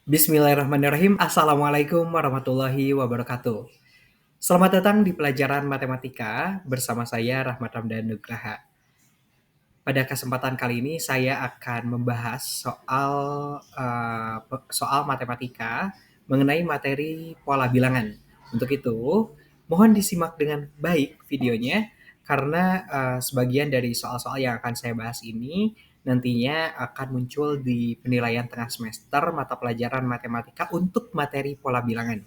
Bismillahirrahmanirrahim. Assalamualaikum warahmatullahi wabarakatuh. Selamat datang di pelajaran matematika bersama saya Rahmat Ramdan Nugraha. Pada kesempatan kali ini saya akan membahas soal matematika mengenai materi pola bilangan. Untuk itu, mohon disimak dengan baik videonya karena sebagian dari soal-soal yang akan saya bahas ini nantinya akan muncul di penilaian tengah semester mata pelajaran matematika untuk materi pola bilangan.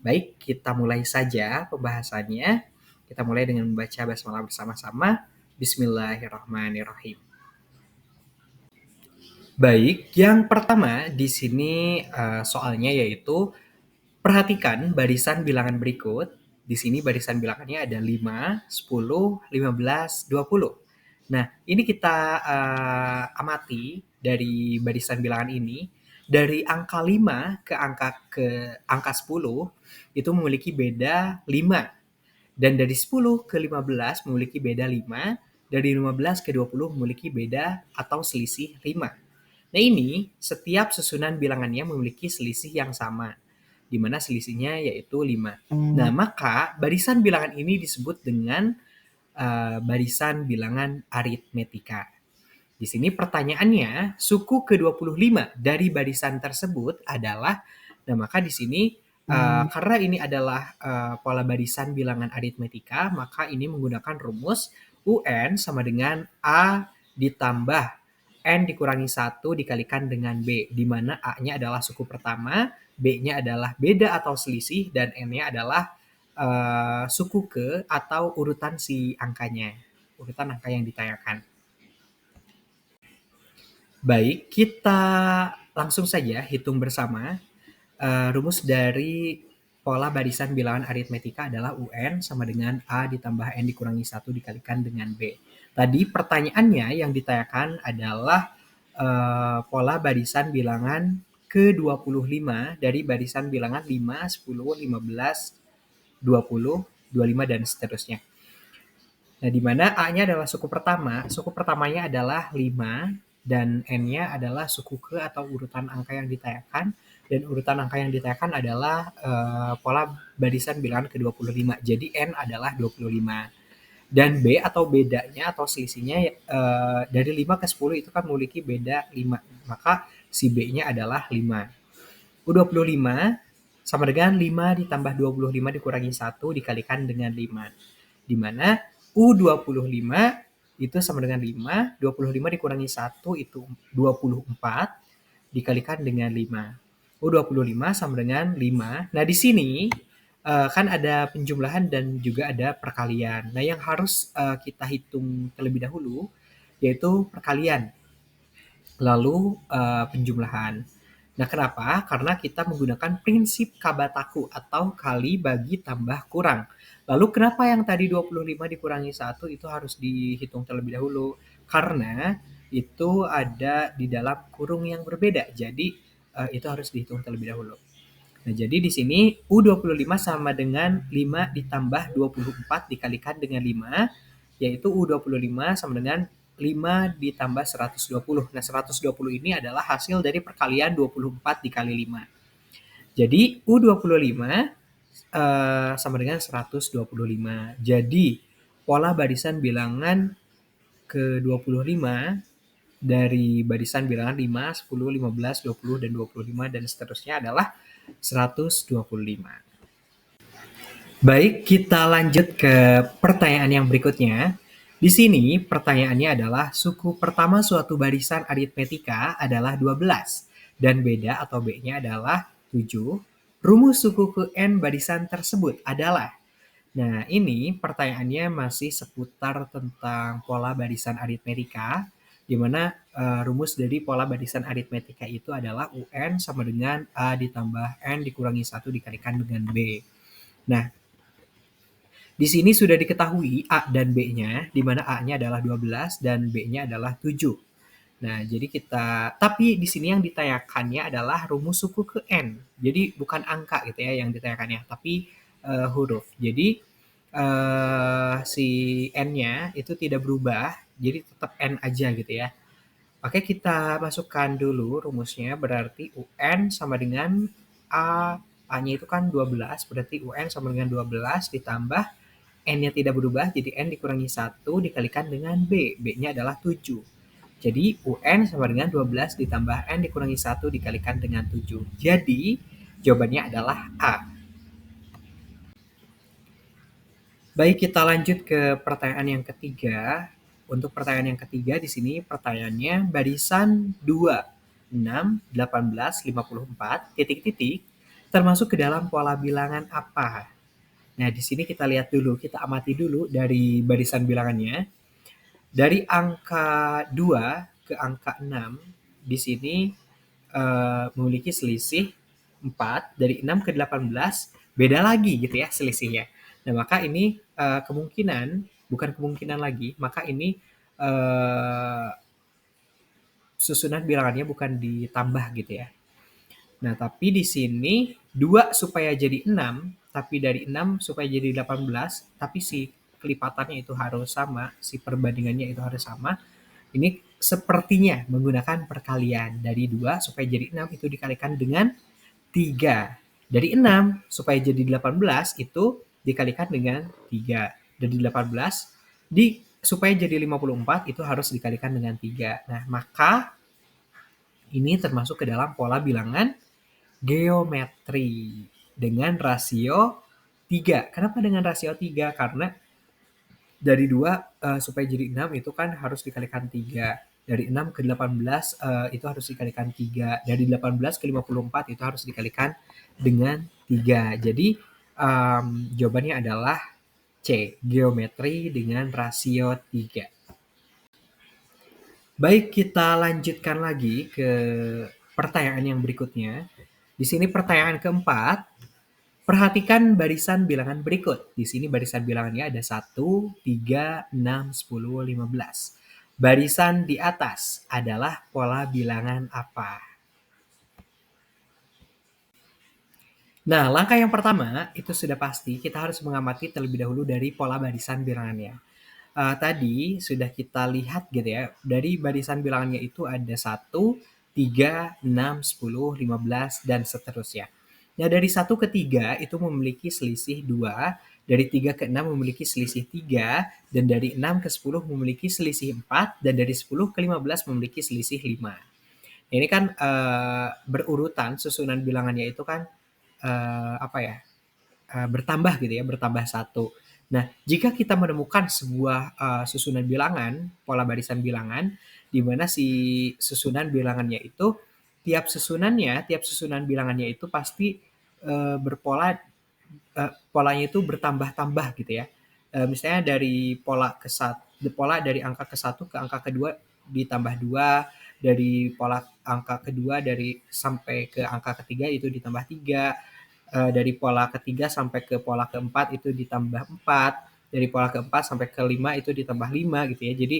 Baik, kita mulai saja pembahasannya. Kita mulai dengan membaca basmalah bersama-sama. Bismillahirrahmanirrahim. Baik, yang pertama di sini soalnya yaitu perhatikan barisan bilangan berikut. Di sini barisan bilangannya ada 5, 10, 15, 20. Nah, ini kita amati dari barisan bilangan ini. Dari angka 5 ke angka 10 itu memiliki beda 5. Dan dari 10 ke 15 memiliki beda 5. Dari 15 ke 20 memiliki beda atau selisih 5. Nah ini setiap susunan bilangannya memiliki selisih yang sama, di mana selisihnya yaitu 5. Nah maka barisan bilangan ini disebut dengan barisan bilangan aritmetika. Di sini pertanyaannya, suku ke-25 dari barisan tersebut adalah, nah maka di sini karena ini adalah pola barisan bilangan aritmetika, maka ini menggunakan rumus UN sama dengan A ditambah N dikurangi 1 dikalikan dengan B, di mana A-nya adalah suku pertama, B-nya adalah beda atau selisih, dan N-nya adalah suku ke atau urutan si angkanya, urutan angka yang ditanyakan. Baik, kita langsung saja hitung bersama. Rumus dari pola barisan bilangan aritmetika adalah UN sama dengan A ditambah N dikurangi 1 dikalikan dengan B. Tadi pertanyaannya yang ditanyakan adalah pola barisan bilangan ke-25 dari barisan bilangan 5, 10, 15, 20, 25, dan seterusnya. Nah, di mana A-nya adalah suku pertama, suku pertamanya adalah 5, dan N-nya adalah suku ke atau urutan angka yang ditanyakan, dan urutan angka yang ditanyakan adalah pola barisan bilangan ke-25. Jadi N adalah 25. Dan B atau bedanya atau selisihnya dari 5 ke 10 itu kan memiliki beda 5. Maka si B-nya adalah 5. U25 sama dengan 5 ditambah 25 dikurangi 1 dikalikan dengan 5. Di mana U25 itu sama dengan 5, 25 dikurangi 1 itu 24 dikalikan dengan 5. U25 sama dengan 5. Nah, di sini kan ada penjumlahan dan juga ada perkalian. Nah, yang harus kita hitung terlebih dahulu yaitu perkalian, lalu penjumlahan. Nah, kenapa? Karena kita menggunakan prinsip Kabataku atau kali bagi tambah kurang. Lalu kenapa yang tadi 25 dikurangi 1 itu harus dihitung terlebih dahulu? Karena itu ada di dalam kurung yang berbeda. Jadi itu harus dihitung terlebih dahulu. Nah, jadi di sini U25 sama dengan 5 ditambah 24 dikalikan dengan 5, yaitu U25 sama dengan 5 ditambah 120. Nah, 120 ini adalah hasil dari perkalian 24 dikali 5. Jadi, U25 sama dengan 125. Jadi, pola barisan bilangan ke-25 dari barisan bilangan 5, 10, 15, 20, dan 25, dan seterusnya adalah 125. Baik, kita lanjut ke pertanyaan yang berikutnya. Di sini pertanyaannya adalah suku pertama suatu barisan aritmetika adalah 12 dan beda atau B-nya adalah 7. Rumus suku ke N barisan tersebut adalah. Nah, ini pertanyaannya masih seputar tentang pola barisan aritmetika, di mana rumus dari pola barisan aritmetika itu adalah UN sama dengan A ditambah N dikurangi 1 dikalikan dengan B. Nah, di sini sudah diketahui A dan B-nya, di mana A-nya adalah 12 dan B-nya adalah 7. Nah, jadi tapi di sini yang ditanyakannya adalah rumus suku ke N. Jadi bukan angka gitu ya yang ditanyakannya, tapi huruf. Jadi si N-nya itu tidak berubah, jadi tetap N aja gitu ya. Oke, kita masukkan dulu rumusnya, berarti UN sama dengan A, A-nya itu kan 12, berarti UN sama dengan 12 ditambah N-nya tidak berubah, jadi N dikurangi 1 dikalikan dengan B, B-nya adalah 7. Jadi UN sama dengan 12 ditambah N dikurangi 1 dikalikan dengan 7. Jadi jawabannya adalah A. Baik, kita lanjut ke pertanyaan yang ketiga. Untuk pertanyaan yang ketiga di sini pertanyaannya barisan 2, 6, 18, 54, titik-titik, termasuk ke dalam pola bilangan apa? Nah, di sini kita lihat dulu, kita amati dulu dari barisan bilangannya. Dari angka 2 ke angka 6, di sini memiliki selisih 4, dari 6 ke 18 beda lagi gitu ya selisihnya. Nah, maka ini bukan kemungkinan lagi, maka ini susunan bilangannya bukan ditambah gitu ya. Nah, tapi di sini 2 supaya jadi 6, tapi dari 6 supaya jadi 18, tapi si kelipatannya itu harus sama, si perbandingannya itu harus sama. Ini sepertinya menggunakan perkalian. Dari 2 supaya jadi 6 itu dikalikan dengan 3. Dari 6 supaya jadi 18 itu dikalikan dengan 3. Dari 18 supaya jadi 54 itu harus dikalikan dengan 3. Nah, maka ini termasuk ke dalam pola bilangan geometri dengan rasio 3. Kenapa dengan rasio 3? Karena dari 2 supaya jadi 6 itu kan harus dikalikan 3. Dari 6 ke 18 itu harus dikalikan 3. Dari 18 ke 54 itu harus dikalikan dengan 3. Jadi jawabannya adalah C, geometri dengan rasio 3. Baik, kita lanjutkan lagi ke pertanyaan yang berikutnya. Di sini pertanyaan keempat, perhatikan barisan bilangan berikut. Di sini barisan bilangannya ada 1, 3, 6, 10, 15. Barisan di atas adalah pola bilangan apa? Nah, langkah yang pertama itu sudah pasti kita harus mengamati terlebih dahulu dari pola barisan bilangannya. Tadi sudah kita lihat gitu ya, dari barisan bilangannya itu ada 1, 3, 6, 10, 15, dan seterusnya. Nah, dari 1 ke 3 itu memiliki selisih 2, dari 3 ke 6 memiliki selisih 3, dan dari 6 ke 10 memiliki selisih 4, dan dari 10 ke 15 memiliki selisih 5. Ini kan berurutan, susunan bilangannya itu kan bertambah gitu ya, bertambah 1. Nah, jika kita menemukan sebuah susunan bilangan, pola barisan bilangan, di mana si susunan bilangannya itu, tiap susunan bilangannya itu pasti polanya itu bertambah-tambah gitu ya. Misalnya dari pola dari angka ke-1 ke angka kedua ditambah 2, dari pola angka kedua sampai ke angka ketiga itu ditambah 3, dari pola ketiga sampai ke pola keempat itu ditambah 4, dari pola keempat sampai ke 5 itu ditambah 5 gitu ya. Jadi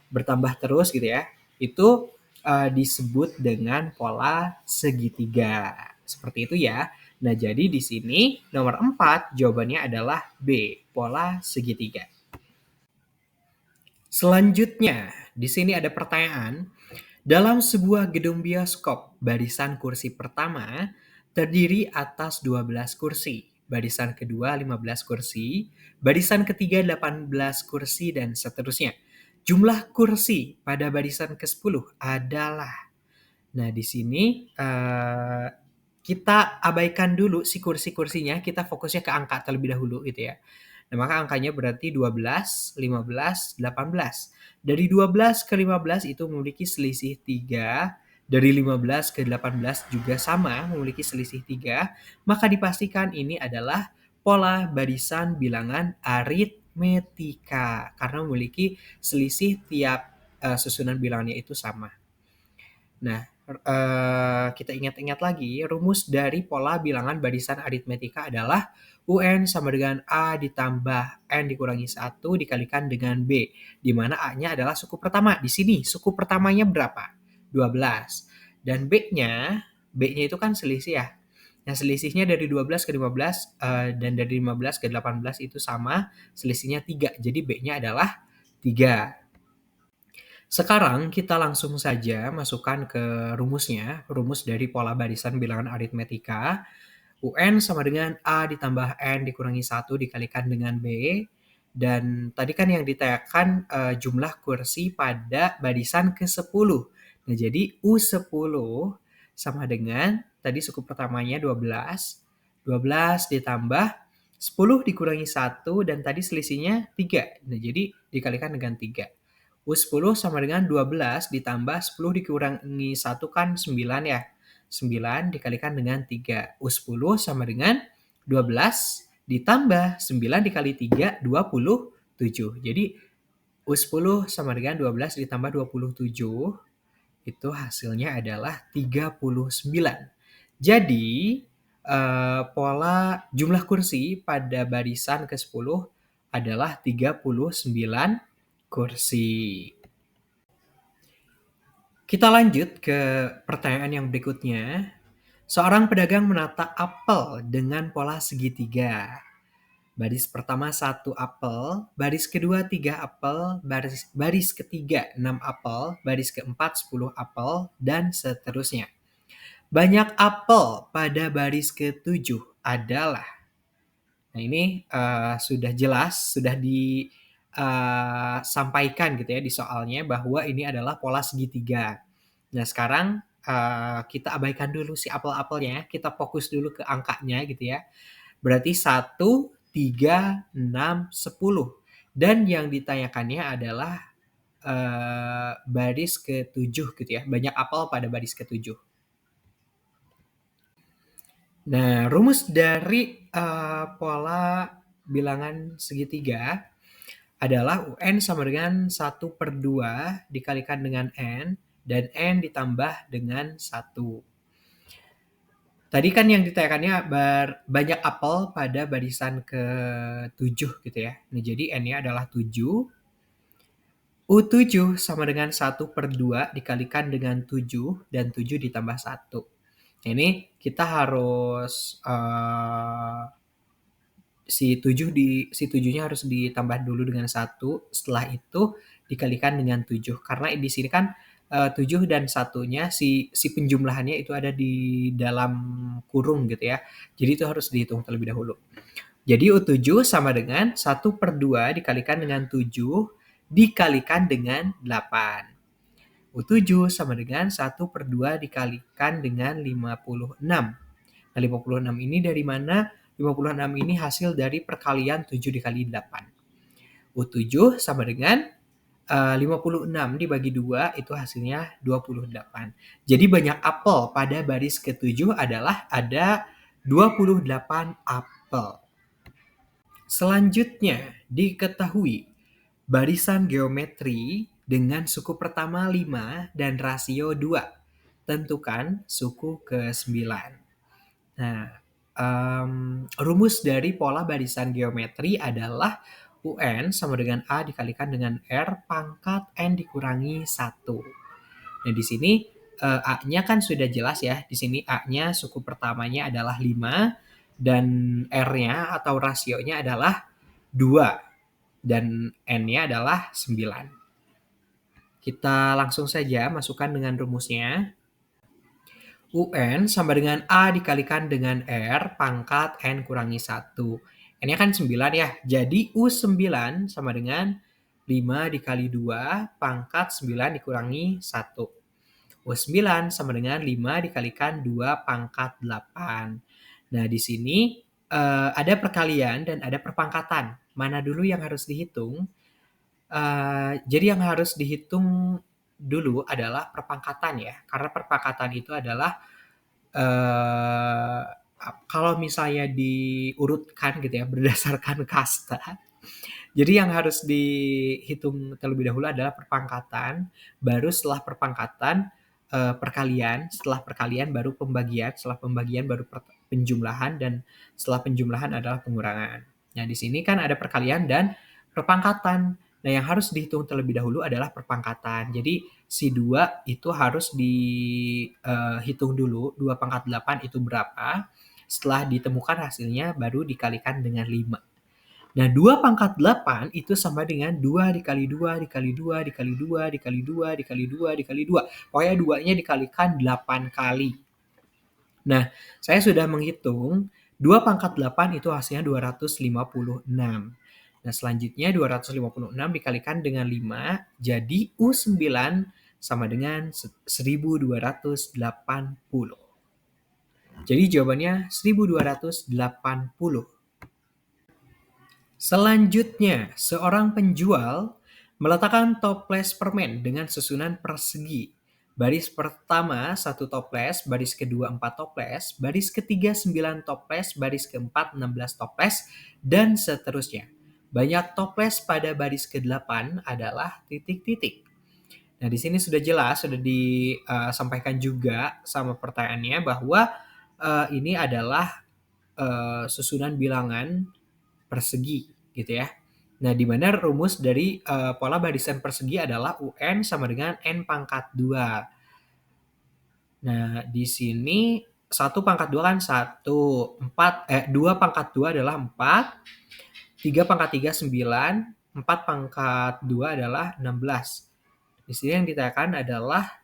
bertambah terus gitu ya. Itu disebut dengan pola segitiga. Seperti itu ya. Nah, jadi di sini nomor 4 jawabannya adalah B, pola segitiga. Selanjutnya, di sini ada pertanyaan. Dalam sebuah gedung bioskop, barisan kursi pertama terdiri atas 12 kursi, barisan kedua 15 kursi, barisan ketiga 18 kursi, dan seterusnya. Jumlah kursi pada barisan ke-10 adalah. Nah, di sini kita abaikan dulu si kursi-kursinya, kita fokusnya ke angka terlebih dahulu gitu ya. Nah, maka angkanya berarti 12, 15, 18. Dari 12 ke 15 itu memiliki selisih 3, dari 15 ke 18 juga sama, memiliki selisih 3, maka dipastikan ini adalah pola barisan bilangan aritmetika karena memiliki selisih tiap susunan bilangannya itu sama. Nah, kita ingat-ingat lagi, rumus dari pola bilangan barisan aritmetika adalah UN sama dengan A ditambah N dikurangi 1 dikalikan dengan B, di mana A-nya adalah suku pertama. Di sini suku pertamanya berapa? 12. Dan B-nya itu kan selisih ya. Nah, selisihnya dari 12 ke 15 dan dari 15 ke 18 itu sama, selisihnya 3. Jadi B-nya adalah 3. Sekarang kita langsung saja masukkan ke rumusnya, rumus dari pola barisan bilangan aritmetika. UN sama dengan A ditambah N dikurangi 1 dikalikan dengan B. Dan tadi kan yang ditanyakan jumlah kursi pada barisan ke-10. Nah, jadi U10 sama dengan, tadi suku pertamanya 12. 12 ditambah 10 dikurangi 1 dan tadi selisihnya 3. Nah, jadi dikalikan dengan 3. U10 sama dengan 12 ditambah 10 dikurangi 1 kan 9 ya. 9 dikalikan dengan 3. U10 sama dengan 12 ditambah 9 dikali 3, 27. Jadi U10 sama dengan 12 ditambah 27, itu hasilnya adalah 39. Jadi pola jumlah kursi pada barisan ke-10 adalah 39 kursi. Kita lanjut ke pertanyaan yang berikutnya. Seorang pedagang menata apel dengan pola segitiga. Baris pertama 1 apel, baris kedua 3 apel, baris ketiga 6 apel, baris keempat 10 apel, dan seterusnya. Banyak apel pada baris ke-7 adalah. Nah, ini sudah jelas, sudah disampaikan gitu ya di soalnya bahwa ini adalah pola segitiga. Nah, sekarang kita abaikan dulu si apel-apelnya, kita fokus dulu ke angkanya gitu ya. Berarti 1, 3, 6, 10. Dan yang ditanyakannya adalah baris ke-7 gitu ya. Banyak apel pada baris ke-7. Nah, rumus dari pola bilangan segitiga adalah UN sama dengan 1/2 dikalikan dengan N, dan N ditambah dengan 1. Tadi kan yang ditanyakannya banyak apel pada barisan ke-7 gitu ya. Nah, jadi N-nya adalah 7. U7 sama dengan 1/2 dikalikan dengan 7, dan 7 ditambah 1. Nah, ini kita harus si 7-nya harus ditambah dulu dengan 1, setelah itu dikalikan dengan 7. Karena di sini kan 7 dan 1-nya si penjumlahannya itu ada di dalam kurung gitu ya. Jadi itu harus dihitung terlebih dahulu. Jadi U7 sama dengan 1/2 dikalikan dengan 7 dikalikan dengan 8. U7 sama dengan 1/2 dikalikan dengan 56. Nah, 56 ini dari mana? 56 ini hasil dari perkalian 7 dikali 8. U7 sama dengan 56 dibagi 2 itu hasilnya 28. Jadi banyak apel pada baris ke-7 adalah ada 28 apel. Selanjutnya diketahui barisan geometri dengan suku pertama 5 dan rasio 2. Tentukan suku ke-9. Nah, rumus dari pola barisan geometri adalah UN sama dengan A dikalikan dengan R pangkat N dikurangi 1. Nah, di sini A-nya kan sudah jelas ya. Di sini A-nya suku pertamanya adalah 5 dan R-nya atau rasionya adalah 2 dan N-nya adalah 9. Kita langsung saja masukkan dengan rumusnya. UN sama dengan A dikalikan dengan R pangkat N kurangi 1. N-nya kan 9 ya. Jadi U9 sama dengan 5 dikali 2 pangkat 9 dikurangi 1. U9 sama dengan 5 dikalikan 2 pangkat 8. Nah, di sini ada perkalian dan ada perpangkatan. Mana dulu yang harus dihitung? Jadi yang harus dihitung dulu adalah perpangkatan ya. Karena perpangkatan itu adalah kalau misalnya diurutkan gitu ya berdasarkan kasta. Jadi yang harus dihitung terlebih dahulu adalah perpangkatan, baru setelah perpangkatan perkalian, setelah perkalian baru pembagian, setelah pembagian baru penjumlahan, dan setelah penjumlahan adalah pengurangan. Nah, di sini kan ada perkalian dan perpangkatan. Nah, yang harus dihitung terlebih dahulu adalah perpangkatan. Jadi si 2 itu harus dihitung dulu, 2 pangkat 8 itu berapa. Setelah ditemukan hasilnya baru dikalikan dengan 5. Nah, 2 pangkat 8 itu sama dengan 2 dikali 2 dikali 2 dikali 2 dikali 2 dikali 2 dikali 2. Pokoknya 2-nya dikalikan 8 kali. Nah, saya sudah menghitung 2 pangkat 8 itu hasilnya 256. Nah, selanjutnya 256 dikalikan dengan 5, jadi U9 sama dengan 1280. Jadi jawabannya 1280. Selanjutnya, seorang penjual meletakkan toples permen dengan susunan persegi. Baris pertama 1 toples, baris kedua 4 toples, baris ketiga 9 toples, baris keempat 16 toples, dan seterusnya. Banyak toples pada baris ke-8 adalah titik-titik. Nah, di sini sudah jelas, sudah disampaikan juga sama pertanyaannya bahwa ini adalah susunan bilangan persegi gitu ya. Nah, di mana rumus dari pola barisan persegi adalah UN sama dengan N pangkat 2. Nah, di sini 1 pangkat 2 kan 1, 2 pangkat 2 adalah 4, 3 pangkat 3 9, 4 pangkat 2 adalah 16. Di sini yang ditanyakan adalah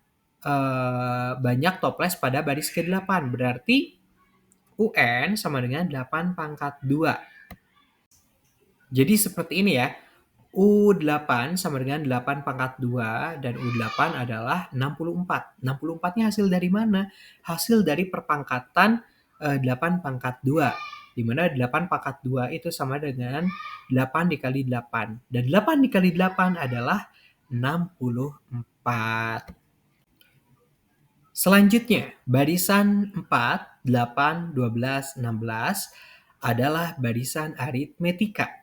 banyak toples pada baris ke-8. Berarti UN sama dengan 8 pangkat 2. Jadi seperti ini ya. U8 sama dengan 8 pangkat 2 dan U8 adalah 64. 64-nya hasil dari mana? Hasil dari perpangkatan 8 pangkat 2. Di mana 8 pangkat 2 itu sama dengan 8 dikali 8. Dan 8 dikali 8 adalah 64. Selanjutnya, barisan 4, 8, 12, 16 adalah barisan aritmetika.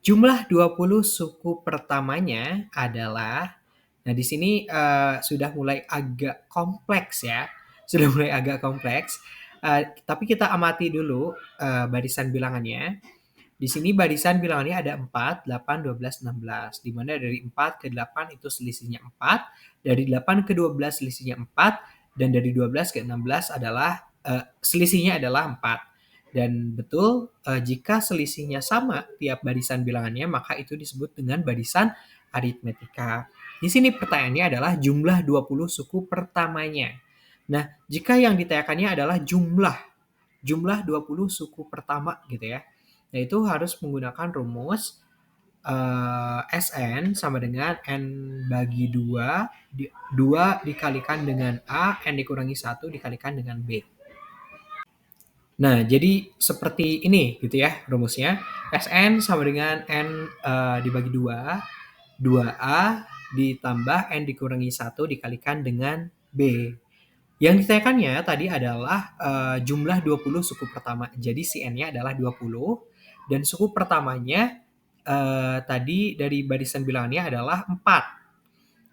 Jumlah 20 suku pertamanya adalah, nah di sini sudah mulai agak kompleks ya. Sudah mulai agak kompleks. Tapi kita amati dulu barisan bilangannya. Di sini barisan bilangannya ada 4, 8, 12, 16. Di mana dari 4 ke 8 itu selisihnya 4, dari 8 ke 12 selisihnya 4, dan dari 12 ke 16 adalah selisihnya adalah 4. Dan betul, jika selisihnya sama tiap barisan bilangannya, maka itu disebut dengan barisan aritmetika. Di sini pertanyaannya adalah jumlah 20 suku pertamanya. Nah, jika yang ditanyakannya adalah jumlah 20 suku pertama gitu ya. Nah, itu harus menggunakan rumus Sn sama dengan N bagi 2, 2 dikalikan dengan A, N dikurangi 1 dikalikan dengan B. Nah, jadi seperti ini gitu ya rumusnya. Sn sama dengan N dibagi 2, 2A ditambah N dikurangi 1 dikalikan dengan B. Yang ditanyakannya tadi adalah jumlah 20 suku pertama. Jadi si N-nya adalah 20 dan suku pertamanya tadi dari barisan bilangannya adalah 4.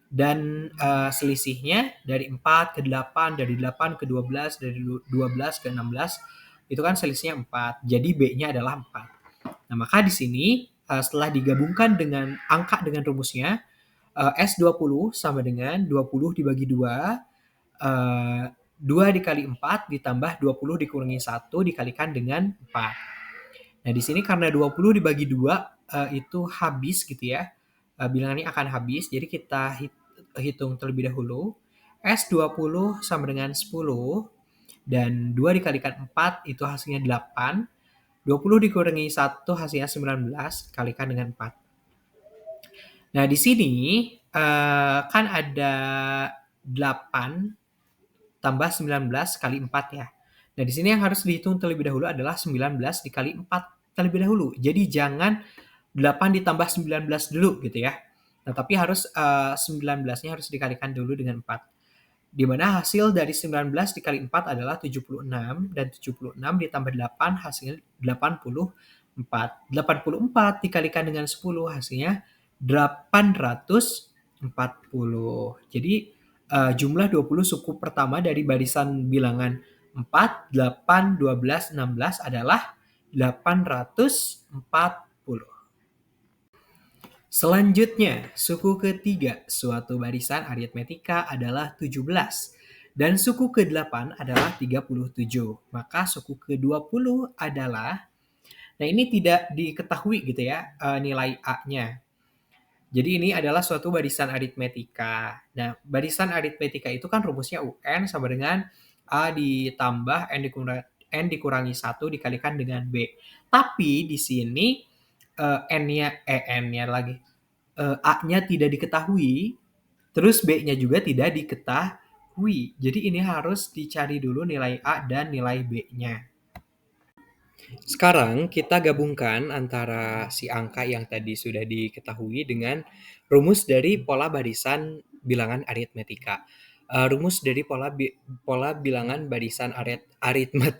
Dan selisihnya dari 4 ke 8, dari 8 ke 12, dari 12 ke 16 itu kan selisihnya 4. Jadi B-nya adalah 4. Nah, maka di sini setelah digabungkan dengan angka dengan rumusnya S20 sama dengan 20 dibagi 2, 2 dikali 4 ditambah 20 dikurangi 1 dikalikan dengan 4. Nah, di sini karena 20 dibagi 2 itu habis gitu ya. Bilangannya akan habis. Jadi kita hitung terlebih dahulu. S20 sama dengan 10 dan 2 dikalikan 4 itu hasilnya 8. 20 dikurangi 1 hasilnya 19 kalikan dengan 4. Nah, di sini kan ada 8 tambah 19 kali 4 ya. Nah, di sini yang harus dihitung terlebih dahulu adalah 19 dikali 4 terlebih dahulu. Jadi jangan 8 ditambah 19 dulu gitu ya. Nah, tapi harus 19-nya harus dikalikan dulu dengan 4. Di mana hasil dari 19 dikali 4 adalah 76 dan 76 ditambah 8 hasilnya 84. 84 dikalikan dengan 10 hasilnya 840. Jadi jumlah 20 suku pertama dari barisan bilangan 4, 8, 12, 16 adalah 840. Selanjutnya, suku ketiga suatu barisan aritmetika adalah 17 dan suku ke-8 adalah 37. Maka suku ke-20 adalah Nah, ini tidak diketahui gitu ya, nilai A-nya. Jadi ini adalah suatu barisan aritmetika. Nah, barisan aritmetika itu kan rumusnya UN sama dengan A ditambah N dikurangi 1 dikalikan dengan B. Tapi di sini N-nya lagi, A-nya tidak diketahui, terus B-nya juga tidak diketahui. Jadi ini harus dicari dulu nilai A dan nilai B-nya. Sekarang kita gabungkan antara si angka yang tadi sudah diketahui dengan rumus dari pola barisan bilangan aritmetika. Rumus dari pola bilangan barisan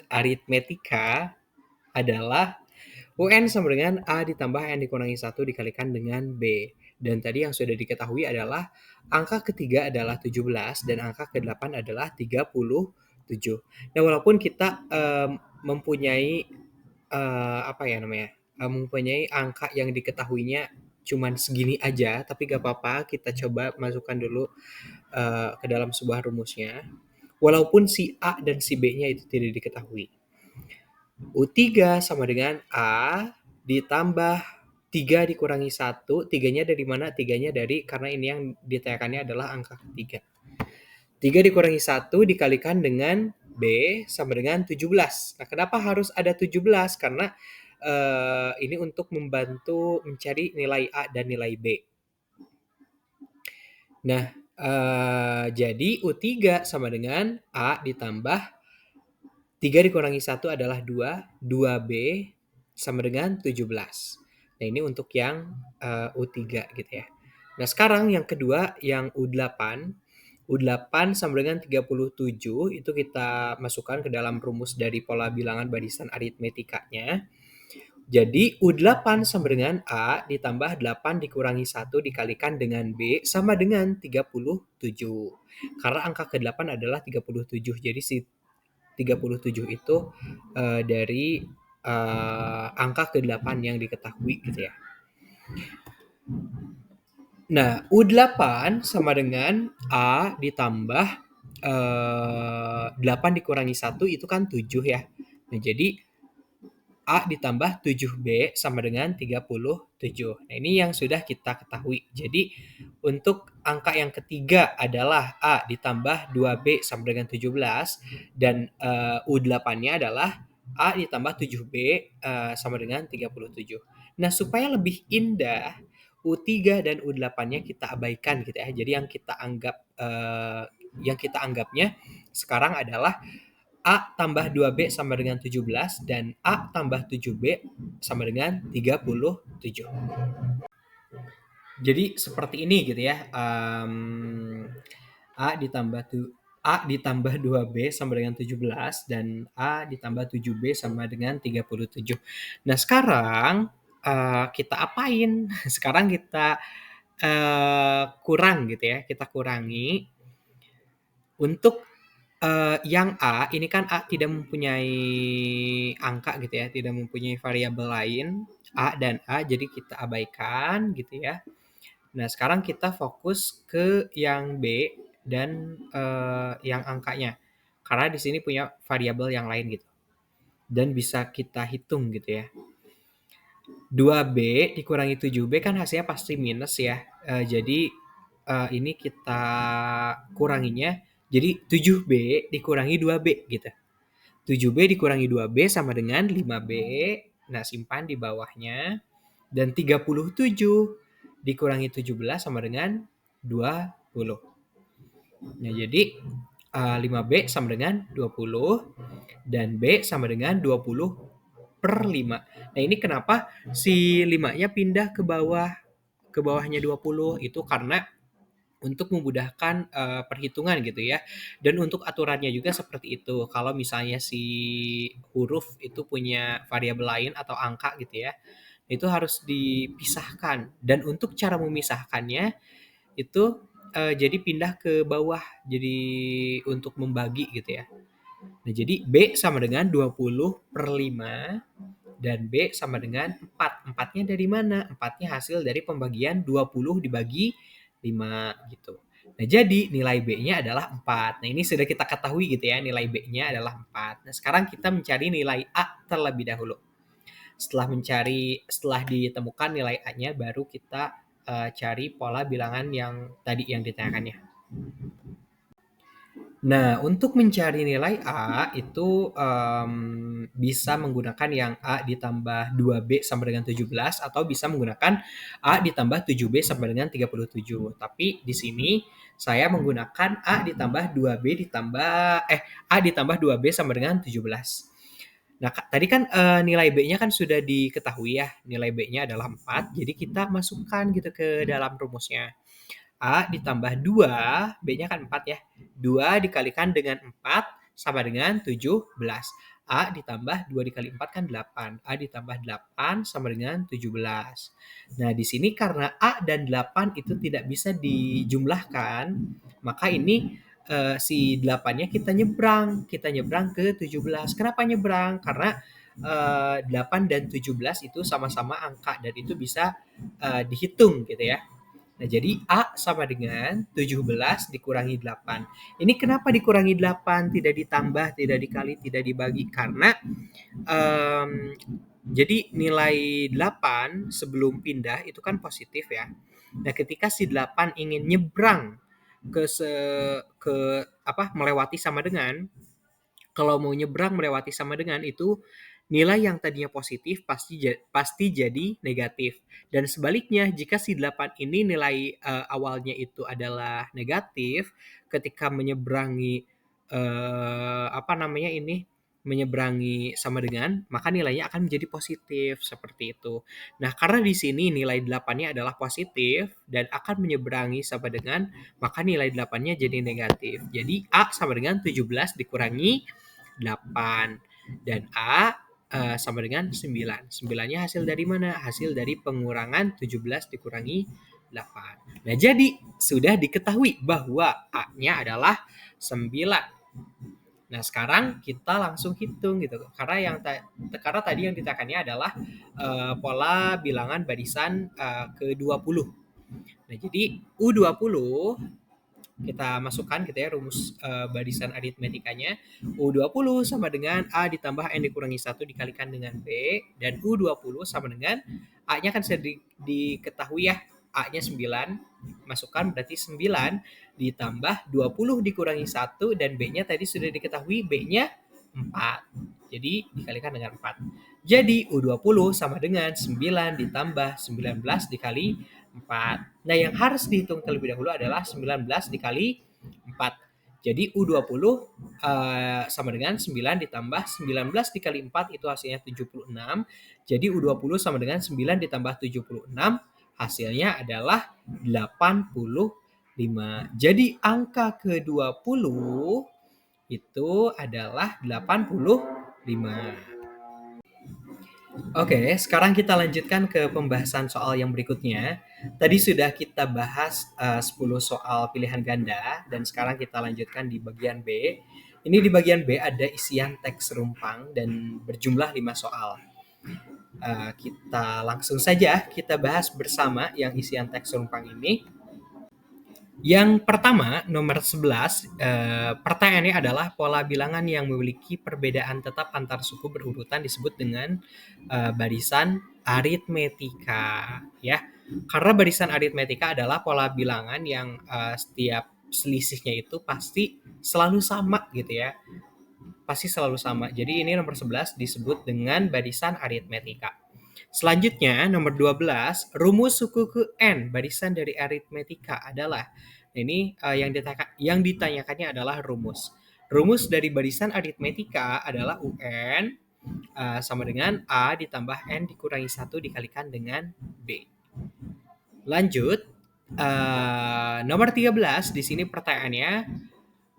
aritmetika adalah UN sama dengan A ditambah N dikurangi 1 dikalikan dengan B. Dan tadi yang sudah diketahui adalah angka ketiga adalah 17 dan angka ke-8 adalah 37. Nah, walaupun kita mempunyai apa ya namanya, mempunyai angka yang diketahuinya cuman segini aja, tapi gak apa-apa, kita coba masukkan dulu ke dalam sebuah rumusnya. Walaupun si A dan si B-nya itu tidak diketahui. U3 sama dengan A ditambah 3 dikurangi 1. 3-nya dari mana? 3-nya dari, karena ini yang ditanyakannya adalah angka ketiga. 3 dikurangi 1 dikalikan dengan B sama dengan 17. Nah, kenapa harus ada 17? Karena ini untuk membantu mencari nilai A dan nilai B. Nah, jadi U3 sama dengan A ditambah 3 dikurangi 1 adalah 2, 2B sama dengan 17. Nah, ini untuk yang U3 gitu ya. Nah, sekarang yang kedua, yang U8. U8 sama dengan 37, itu kita masukkan ke dalam rumus dari pola bilangan barisan aritmetikanya. Jadi U8 sama dengan A ditambah 8 dikurangi 1 dikalikan dengan B sama dengan 37. Karena angka ke-8 adalah 37, jadi si 37 itu dari angka ke-8 yang diketahui gitu ya. Nah, U8 sama dengan A ditambah 8 dikurangi 1 itu kan 7 ya. Nah, jadi A ditambah 7B sama dengan 37. Nah, ini yang sudah kita ketahui. Jadi, untuk angka yang ketiga adalah A ditambah 2B sama dengan 17 dan U8-nya adalah A ditambah 7B sama dengan 37. Nah, supaya lebih indah, U3 dan U8-nya kita abaikan gitu ya. Jadi yang kita anggapnya sekarang adalah A tambah 2B sama dengan 17 dan A tambah 7B sama dengan 37. Jadi seperti ini gitu ya. A ditambah 2B sama dengan 17 dan A ditambah 7B sama dengan 37. Nah, sekarang kita apain? Sekarang kita kurang gitu ya. Kita kurangi untuk yang A, ini kan A tidak mempunyai angka gitu ya, tidak mempunyai variabel lain, A dan A, jadi kita abaikan gitu ya. Nah, sekarang kita fokus ke yang B dan yang angkanya. Karena di sini punya variabel yang lain gitu. Dan bisa kita hitung gitu ya. 2B dikurangi 7B kan hasilnya pasti minus ya. Jadi ini kita kuranginya jadi 7B dikurangi 2B gitu. 7B dikurangi 2B sama dengan 5B. Nah, simpan di bawahnya. Dan 37 dikurangi 17 sama dengan 20. Nah, jadi 5B sama dengan 20 dan B sama dengan 20 per 5. Nah, ini kenapa si 5-nya pindah ke bawahnya 20 itu karena untuk memudahkan perhitungan gitu ya. Dan untuk aturannya juga seperti itu. Kalau misalnya si huruf itu punya variabel lain atau angka gitu ya, itu harus dipisahkan. Dan untuk cara memisahkannya itu jadi pindah ke bawah. Jadi untuk membagi gitu ya. Nah, jadi B sama dengan 20 per 5 dan B sama dengan 4. 4-nya dari mana? 4-nya hasil dari pembagian 20 dibagi 5 gitu. Nah, jadi nilai B-nya adalah 4. Nah, ini sudah kita ketahui gitu ya, nilai B-nya adalah 4. Nah, sekarang kita mencari nilai A terlebih dahulu. Setelah ditemukan nilai A-nya, baru kita cari pola bilangan yang tadi yang ditanyakannya. Nah, untuk mencari nilai A itu bisa menggunakan yang A ditambah 2B sama dengan 17 atau bisa menggunakan A ditambah 7B sama dengan 37. Tapi di sini saya menggunakan A ditambah 2B A ditambah 2B sama dengan 17. Nah, tadi kan nilai B-nya kan sudah diketahui ya. Nilai B-nya adalah 4, jadi kita masukkan gitu ke dalam rumusnya. A ditambah 2, B-nya kan 4 ya. 2 dikalikan dengan 4 sama dengan 17. A ditambah 2 dikali 4 kan 8. A ditambah 8 sama dengan 17. Nah, di sini karena A dan 8 itu tidak bisa dijumlahkan, maka ini si 8-nya kita nyebrang. Kita nyebrang ke 17. Kenapa nyebrang? Karena 8 dan 17 itu sama-sama angka dan itu bisa dihitung gitu ya. Nah, jadi A sama dengan 17 dikurangi 8. Ini kenapa dikurangi 8? Tidak ditambah, tidak dikali, tidak dibagi. Karena jadi nilai 8 sebelum pindah itu kan positif ya. Nah, ketika si 8 ingin nyebrang melewati sama dengan, kalau mau nyebrang melewati sama dengan itu nilai yang tadinya positif pasti jadi negatif. Dan sebaliknya, jika si 8 ini nilai awalnya itu adalah negatif, ketika menyeberangi menyeberangi sama dengan, maka nilainya akan menjadi positif seperti itu. Nah, karena di sini nilai 8-nya adalah positif dan akan menyeberangi sama dengan, maka nilai 8-nya jadi negatif. Jadi A sama dengan 17 dikurangi 8 dan A sama dengan 9. 9-nya hasil dari mana? Hasil dari pengurangan 17 dikurangi 8. Nah, jadi sudah diketahui bahwa A-nya adalah 9. Nah, sekarang kita langsung hitung gitu. Karena tadi yang ditekannya adalah pola bilangan barisan ke-20. Nah, jadi U20 kita masukkan gitu ya rumus barisan aritmetikanya. U20 sama dengan A ditambah N dikurangi 1 dikalikan dengan B, dan U20 sama dengan A-nya kan sudah diketahui ya, A-nya 9, masukkan berarti 9 ditambah 20 dikurangi 1 dan B-nya tadi sudah diketahui, B-nya 4. Jadi dikalikan dengan 4. Jadi U20 sama dengan 9 ditambah 19 dikali 4. Nah, yang harus dihitung terlebih dahulu adalah 19 dikali 4. Jadi U20 sama dengan 9 ditambah 19 dikali 4 itu hasilnya 76. Jadi U20 sama dengan 9 ditambah 76 hasilnya adalah 85. Jadi angka ke-20 itu adalah 85. Oke, sekarang kita lanjutkan ke pembahasan soal yang berikutnya. Tadi sudah kita bahas 10 soal pilihan ganda dan sekarang kita lanjutkan di bagian B. Ini di bagian B ada isian teks rumpang dan berjumlah 5 soal. Kita langsung saja kita bahas bersama yang isian teks rumpang ini. Yang pertama, nomor 11, pertanyaannya adalah pola bilangan yang memiliki perbedaan tetap antar suku berurutan disebut dengan barisan aritmetika, ya. Karena barisan aritmetika adalah pola bilangan yang setiap selisihnya itu pasti selalu sama gitu ya. Pasti selalu sama. Jadi ini nomor 11 disebut dengan barisan aritmetika. Selanjutnya, nomor 12, rumus suku ke N barisan dari aritmetika adalah, ini yang ditanyakannya adalah rumus. Rumus dari barisan aritmetika adalah UN sama dengan A ditambah N dikurangi 1 dikalikan dengan B. Lanjut, nomor 13, di sini pertanyaannya,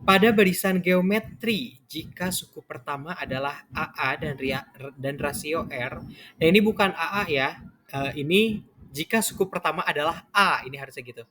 pada barisan geometri, jika suku pertama adalah AA dan rasio R, nah ini bukan AA ya, ini jika suku pertama adalah A, ini harusnya gitu.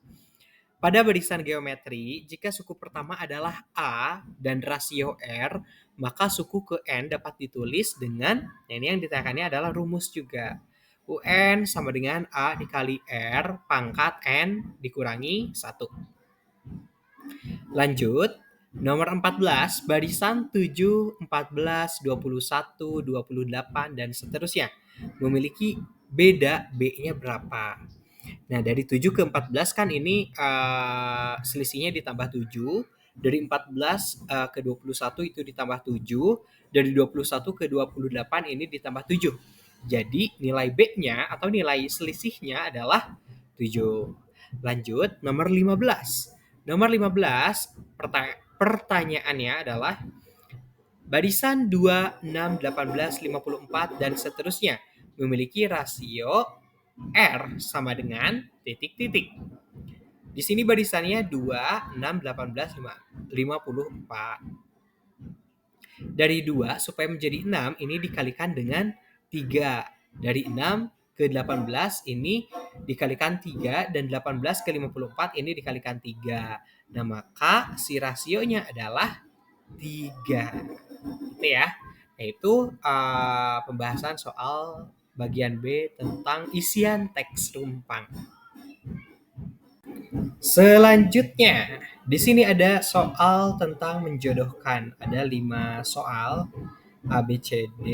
Pada barisan geometri, jika suku pertama adalah A dan rasio R, maka suku ke N dapat ditulis dengan, nah ini yang ditanyakannya adalah rumus juga. UN sama dengan A dikali R pangkat N dikurangi 1. Lanjut, Nomor 14, barisan 7, 14, 21, 28, dan seterusnya. Memiliki beda B-nya berapa. Nah, dari 7 ke 14 kan ini selisihnya ditambah 7. Dari 14 ke 21 itu ditambah 7. Dari 21 ke 28 ini ditambah 7. Jadi nilai B-nya atau nilai selisihnya adalah 7. Lanjut, nomor 15. Nomor 15, pertanyaannya adalah barisan 2, 6, 18, 54, dan seterusnya memiliki rasio R sama dengan titik-titik. Di sini barisannya 2, 6, 18, 54. Dari 2 supaya menjadi 6 ini dikalikan dengan 3. Dari 6 ke 18 ini dikalikan 3 dan 18 ke 54 ini dikalikan 3. Nah, maka si rasionya adalah 3. Itu ya. Yaitu pembahasan soal bagian B tentang isian teks rumpang. Selanjutnya, di sini ada soal tentang menjodohkan. Ada 5 soal. A, B, C, D.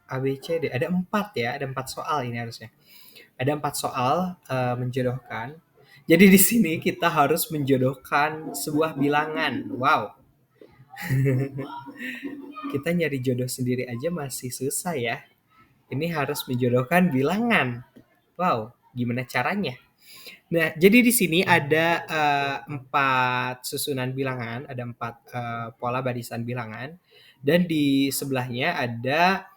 A, B, C, D. Ada 4 ya. Ada 4 soal ini harusnya. Ada 4 soal menjodohkan. Jadi di sini kita harus menjodohkan sebuah bilangan. Wow. Kita nyari jodoh sendiri aja masih susah ya. Ini harus menjodohkan bilangan. Wow, gimana caranya? Nah, jadi di sini ada 4 susunan bilangan, ada 4 pola barisan bilangan, dan di sebelahnya ada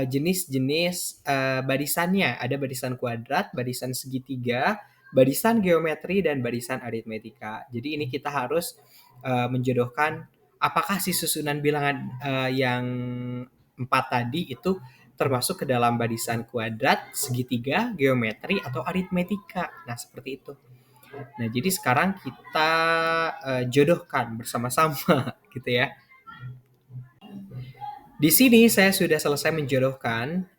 jenis-jenis barisannya. Ada barisan kuadrat, barisan segitiga, barisan geometri, dan barisan aritmetika. Jadi ini kita harus menjodohkan apakah si susunan bilangan yang 4 tadi itu termasuk ke dalam barisan kuadrat, segitiga, geometri, atau aritmetika. Nah, seperti itu. Nah, jadi sekarang kita jodohkan bersama-sama gitu ya. Di sini saya sudah selesai menjodohkan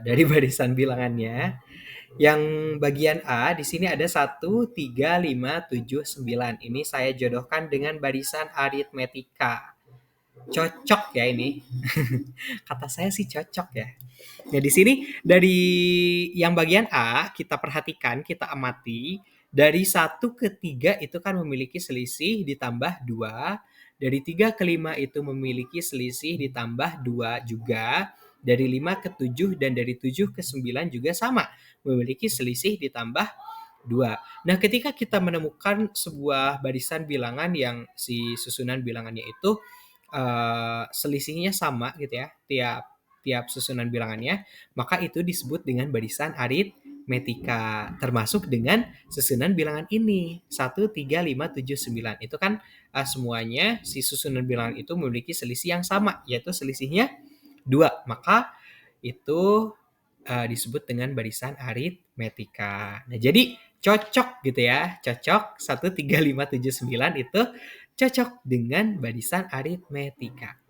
dari barisan bilangannya. Yang bagian A di sini ada 1, 3, 5, 7, 9. Ini saya jodohkan dengan barisan aritmetika. Cocok ya ini. Kata saya sih cocok ya. Nah, di sini dari yang bagian A kita perhatikan, kita amati dari 1 ke 3 itu kan memiliki selisih ditambah 2, dari 3 ke 5 itu memiliki selisih ditambah 2 juga, dari 5 ke 7 dan dari 7 ke 9 juga sama, memiliki selisih ditambah 2. Nah, ketika kita menemukan sebuah barisan bilangan yang si susunan bilangannya itu selisihnya sama gitu ya, tiap susunan bilangannya, maka itu disebut dengan barisan aritmetika. Termasuk dengan susunan bilangan ini, 1, 3, 5, 7, 9. Itu kan semuanya si susunan bilangan itu memiliki selisih yang sama, yaitu selisihnya 2. Maka itu disebut dengan barisan aritmetika. Nah, jadi cocok gitu ya, cocok 1, 3, 5, 7, 9 itu cocok dengan barisan aritmetika.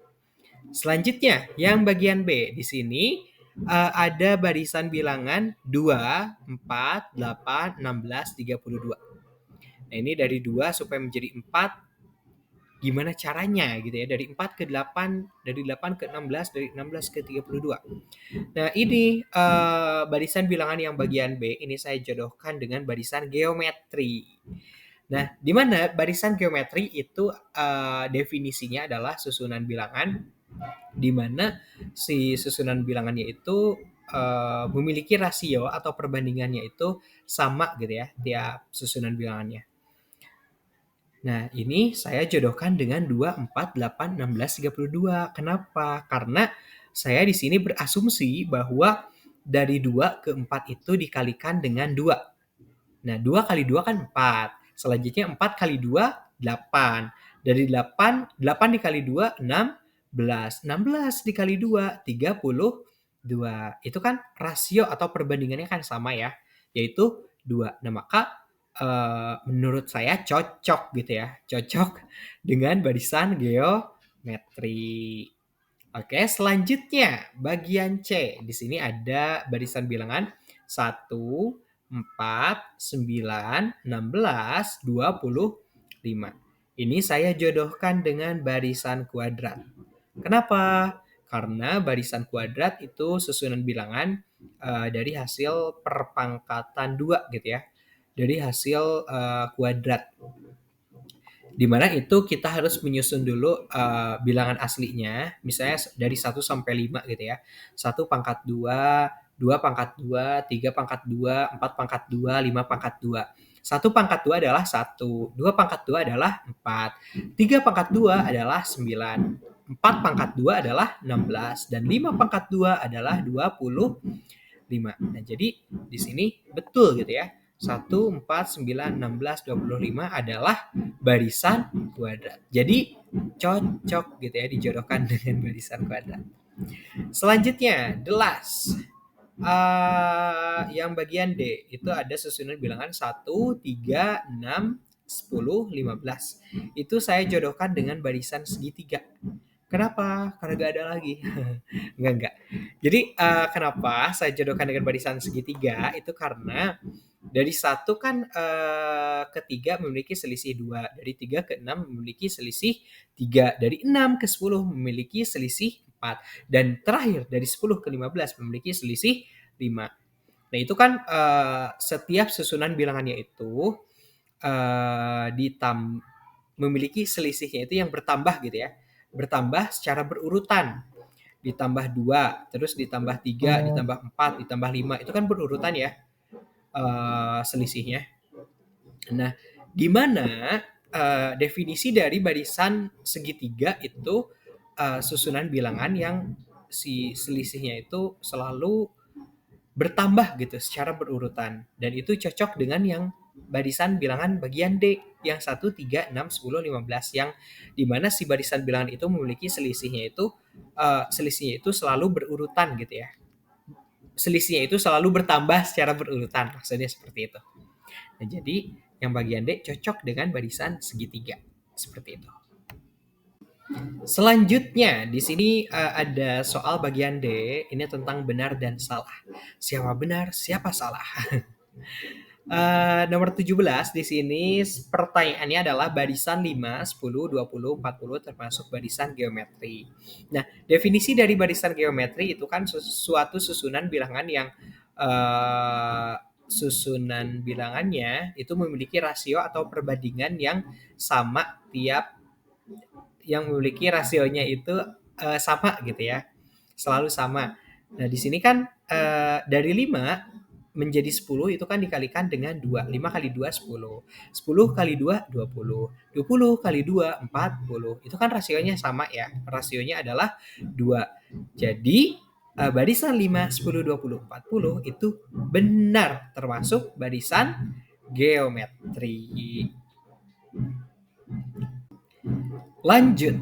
Selanjutnya, yang bagian B. Di sini ada barisan bilangan 2, 4, 8, 16, 32. Nah, ini dari 2 supaya menjadi 4, gimana caranya gitu ya. Dari 4 ke 8, dari 8 ke 16, dari 16 ke 32. Nah, ini barisan bilangan yang bagian B, ini saya jodohkan dengan barisan geometri. Nah, di mana barisan geometri itu definisinya adalah susunan bilangan di mana si susunan bilangannya itu memiliki rasio atau perbandingannya itu sama gitu ya tiap susunan bilangannya. Nah, ini saya jodohkan dengan 2, 4, 8, 16, 32. Kenapa? Karena saya di sini berasumsi bahwa dari 2 ke 4 itu dikalikan dengan 2. Nah, 2 kali 2 kan 4. Selanjutnya 4 kali 2, 8. Dari 8 dikali 2, 16. 16 dikali 2, 32. Itu kan rasio atau perbandingannya kan sama ya, yaitu 2. Nah, maka menurut saya cocok gitu ya, cocok dengan barisan geometri. Oke, selanjutnya bagian C. Di sini ada barisan bilangan 1, 4, 9, 16, 25. Ini saya jodohkan dengan barisan kuadrat. Kenapa? Karena barisan kuadrat itu susunan bilangan dari hasil perpangkatan 2 gitu ya. Dari hasil kuadrat. Di mana itu kita harus menyusun dulu bilangan aslinya, misalnya dari 1 sampai 5 gitu ya. 1 pangkat 2, 2 pangkat 2, 3 pangkat 2, 4 pangkat 2, 5 pangkat 2. 1 pangkat 2 adalah 1, 2 pangkat 2 adalah 4, 3 pangkat 2 adalah 9, 4 pangkat 2 adalah 16, dan 5 pangkat 2 adalah 25. Nah, jadi di sini betul gitu ya. 1, 4, 9, 16, 25 adalah barisan kuadrat. Jadi cocok gitu ya dijodohkan dengan barisan kuadrat. Selanjutnya, the last. Yang bagian D itu ada susunan bilangan 1, 3, 6, 10, 15. Itu saya jodohkan dengan barisan segitiga. Kenapa? Karena gak ada lagi. Enggak. Jadi kenapa saya jodohkan dengan barisan segitiga? Itu karena dari 1 kan ke 3 memiliki selisih 2. Dari 3 ke 6 memiliki selisih 3. Dari 6 ke 10 memiliki selisih 4. Dan terakhir dari 10 ke 15 memiliki selisih 5. Nah itu kan setiap susunan bilangannya itu memiliki selisihnya itu yang bertambah gitu ya. Bertambah secara berurutan. Ditambah 2, terus ditambah 3, ditambah 4, ditambah 5. Itu kan berurutan ya selisihnya. Nah, di mana definisi dari barisan segitiga itu susunan bilangan yang si selisihnya itu selalu bertambah gitu secara berurutan. Dan itu cocok dengan yang barisan bilangan bagian D yang 1, 3, 6, 10, 15 yang dimana si barisan bilangan itu memiliki selisihnya itu selalu berurutan gitu ya. Selisihnya itu selalu bertambah secara berurutan, maksudnya seperti itu. Nah, jadi yang bagian D cocok dengan barisan segitiga. Seperti itu. Selanjutnya, di sini ada soal bagian D, ini tentang benar dan salah. Siapa benar, siapa salah? Nomor 17 di sini pertanyaannya adalah barisan 5, 10, 20, 40 termasuk barisan geometri. Nah, definisi dari barisan geometri itu kan suatu susunan bilangan yang susunan bilangannya itu memiliki rasio atau perbandingan yang sama yang memiliki rasionya itu sama gitu ya. Selalu sama. Nah, di sini kan dari 5 menjadi 10 itu kan dikalikan dengan 2. 5 kali 2, 10. 10 kali 2, 20. 20 kali 2, 40. Itu kan rasionya sama ya. Rasionya adalah 2. Jadi barisan 5, 10, 20, 40 itu benar termasuk barisan geometri. Lanjut.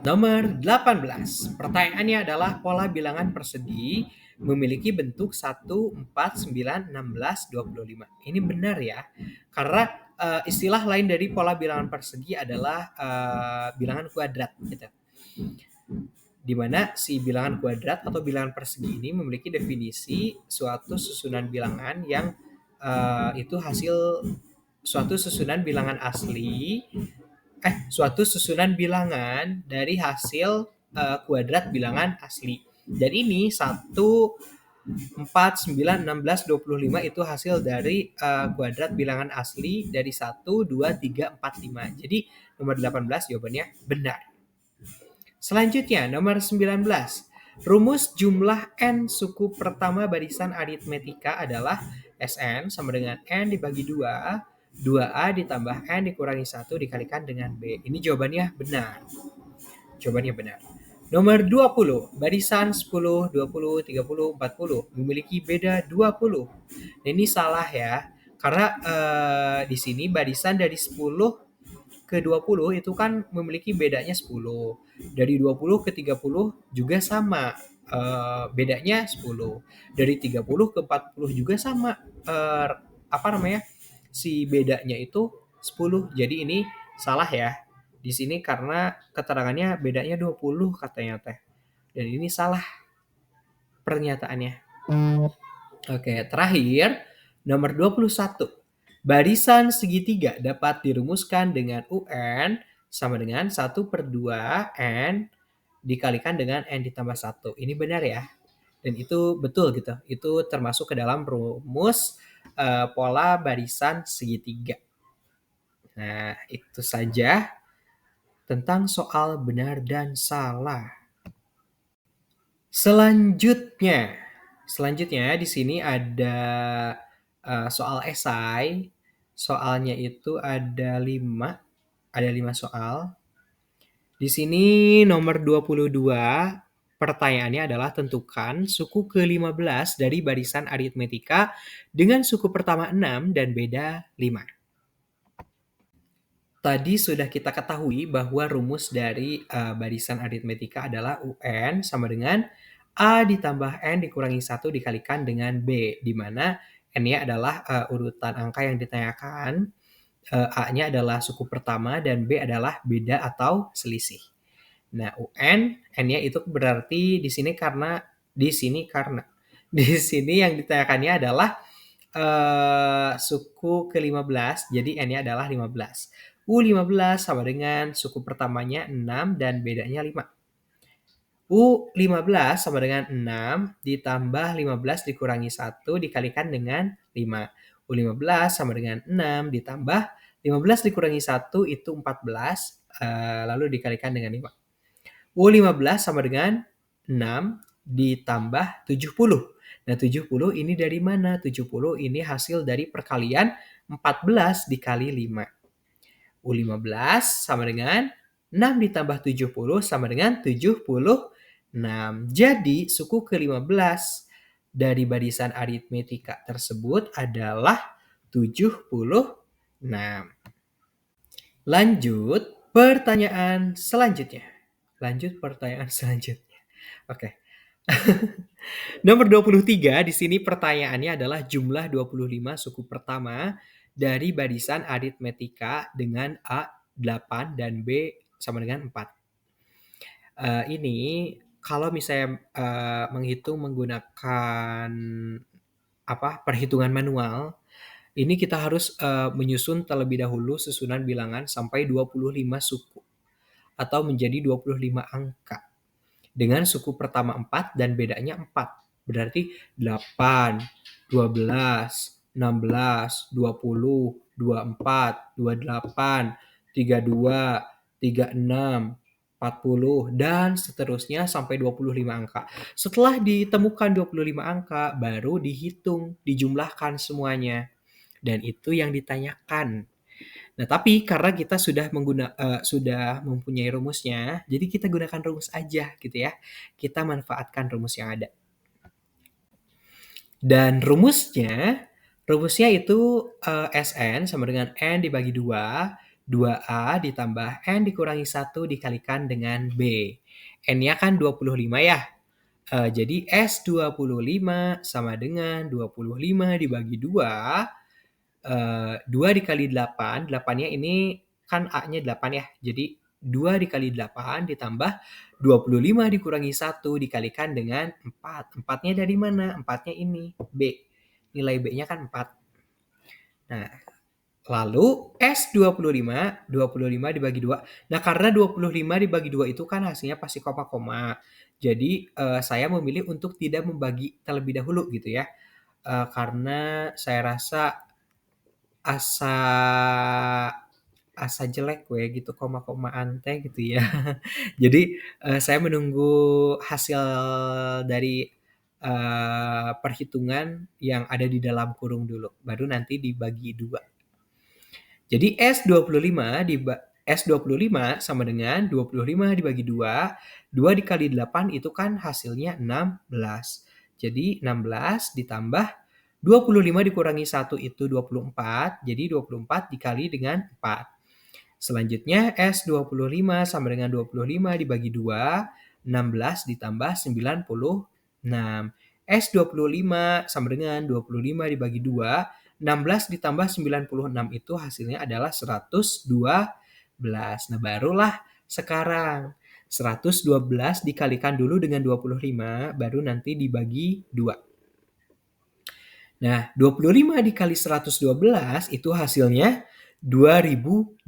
Nomor 18. Pertanyaannya adalah pola bilangan persegi memiliki bentuk 1, 4, 9, 16, 25. Ini benar ya. Karena istilah lain dari pola bilangan persegi adalah bilangan kuadrat gitu. Di mana si bilangan kuadrat atau bilangan persegi ini memiliki definisi suatu susunan bilangan yang itu hasil suatu susunan bilangan asli suatu susunan bilangan dari hasil kuadrat bilangan asli. Dan ini 1, 4, 9, 16, 25 itu hasil dari kuadrat bilangan asli dari 1, 2, 3, 4, 5. Jadi nomor 18 jawabannya benar. Selanjutnya nomor 19. Rumus jumlah n suku pertama barisan aritmetika adalah Sn sama dengan n dibagi 2, 2A ditambah N dikurangi 1 dikalikan dengan B. Ini jawabannya benar. Jawabannya benar. Nomor 20. Barisan 10, 20, 30, 40 memiliki beda 20. Nah, ini salah ya. Karena di sini barisan dari 10 ke 20 itu kan memiliki bedanya 10. Dari 20 ke 30 juga sama. Bedanya 10. Dari 30 ke 40 juga sama. Si bedanya itu 10. Jadi ini salah ya. Di sini karena keterangannya bedanya 20 katanya teh. Dan ini salah pernyataannya. Oke, terakhir Nomor 21. Barisan segitiga dapat dirumuskan dengan UN sama dengan 1/2 N dikalikan dengan N ditambah 1. Ini benar ya? Dan itu betul gitu. Itu termasuk ke dalam rumus pola barisan segitiga. Nah, itu saja tentang soal benar dan salah. Selanjutnya di sini ada soal esai. Soalnya itu ada 5 soal. Di sini nomor 22, pertanyaannya adalah tentukan suku ke-15 dari barisan aritmetika dengan suku pertama 6 dan beda 5. Tadi sudah kita ketahui bahwa rumus dari barisan aritmetika adalah UN sama dengan A ditambah N dikurangi 1 dikalikan dengan B, di mana N-nya adalah urutan angka yang ditanyakan, A-nya adalah suku pertama, dan B adalah beda atau selisih. Nah, UN, N-nya itu berarti di sini karena di sini yang ditanyakannya adalah suku ke-15, jadi N-nya adalah 15. U15 sama dengan suku pertamanya 6 dan bedanya 5. U15 sama dengan 6 ditambah 15 dikurangi 1 dikalikan dengan 5. U15 sama dengan 6 ditambah 15 dikurangi 1 itu 14, lalu dikalikan dengan 5. U15 sama dengan 6 ditambah 70. Nah, 70 ini dari mana? 70 ini hasil dari perkalian 14 dikali 5. U15 sama dengan 6 ditambah 70 sama dengan 76. Jadi, suku ke-15 dari barisan aritmetika tersebut adalah 76. Lanjut pertanyaan selanjutnya. Oke. Nomor 23, di sini pertanyaannya adalah jumlah 25 suku pertama dari barisan aritmetika dengan A 8 dan B sama dengan 4. Ini kalau misalnya menghitung menggunakan perhitungan manual, ini kita harus menyusun terlebih dahulu susunan bilangan sampai 25 suku atau menjadi 25 angka. Dengan suku pertama 4 dan bedanya 4. Berarti 8, 12, 16, 20, 24, 28, 32, 36, 40, dan seterusnya sampai 25 angka. Setelah ditemukan 25 angka, baru dihitung, dijumlahkan semuanya. Dan itu yang ditanyakan. Nah, tapi karena kita sudah mempunyai rumusnya, jadi kita gunakan rumus aja gitu ya. Kita manfaatkan rumus yang ada. Dan rumusnya itu Sn sama dengan N dibagi 2, 2A ditambah N dikurangi 1 dikalikan dengan B. N-nya kan 25 ya. Jadi S25 sama dengan 25 dibagi 2, 2 dikali 8, 8-nya ini kan A-nya 8 ya, jadi 2 dikali 8 ditambah 25 dikurangi 1 dikalikan dengan 4. 4-nya dari mana? 4-nya ini, B. Nilai B-nya kan 4. Nah, lalu S25, 25 dibagi 2. Nah, karena 25 dibagi 2 itu kan hasilnya pasti koma-koma. Jadi, saya memilih untuk tidak membagi terlebih dahulu gitu ya. Karena saya rasa asa jelek we gitu, koma-komaan teh gitu ya. Jadi, saya menunggu hasil dari, perhitungan yang ada di dalam kurung dulu, baru nanti dibagi 2. Jadi S25 sama dengan 25 dibagi 2, 2 dikali 8 itu kan hasilnya 16. Jadi 16 ditambah 25 dikurangi 1 itu 24, jadi 24 dikali dengan 4. Selanjutnya S25 sama dengan 25 dibagi 2, 16 ditambah 96. S25 sama dengan 25 dibagi 2, 16 ditambah 96 itu hasilnya adalah 112. Nah, barulah sekarang 112 dikalikan dulu dengan 25, baru nanti dibagi 2. Nah, 25 dikali 112 itu hasilnya 2.800.